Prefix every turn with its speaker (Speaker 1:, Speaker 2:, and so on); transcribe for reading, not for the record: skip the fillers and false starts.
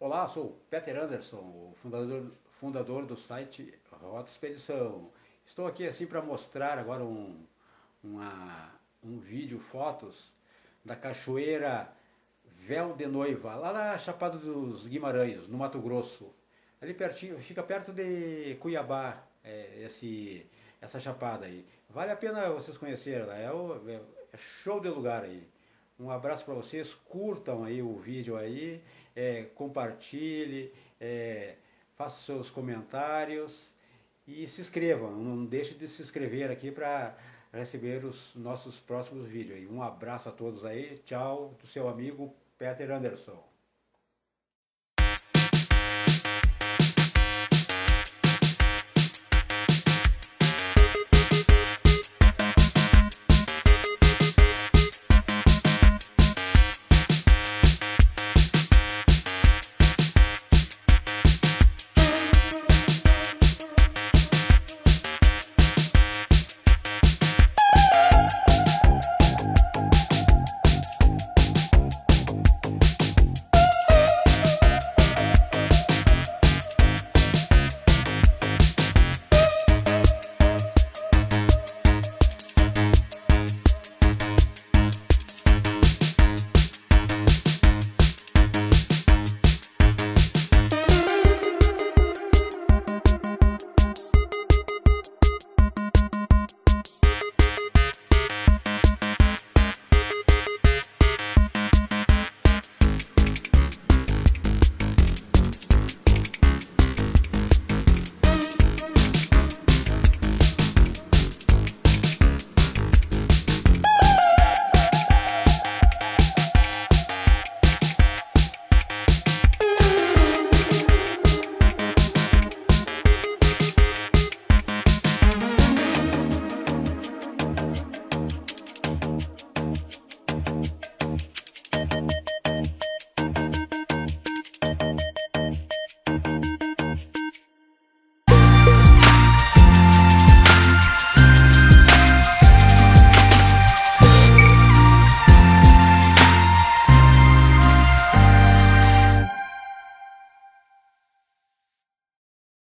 Speaker 1: Olá, sou o Peter Anderson, o fundador do site Rota Expedição. Estou aqui assim para mostrar agora um vídeo, fotos da Cachoeira Véu de Noiva, lá na Chapada dos Guimarães, no Mato Grosso. Ali pertinho, fica perto de Cuiabá, essa chapada aí. Vale a pena vocês conhecerem, é show de lugar aí. Um abraço para vocês, curtam aí o vídeo aí, compartilhe, faça seus comentários e se inscrevam. Não deixe de se inscrever aqui para receber os nossos próximos vídeos. Um abraço a todos aí, tchau, do seu amigo Peter Anderson.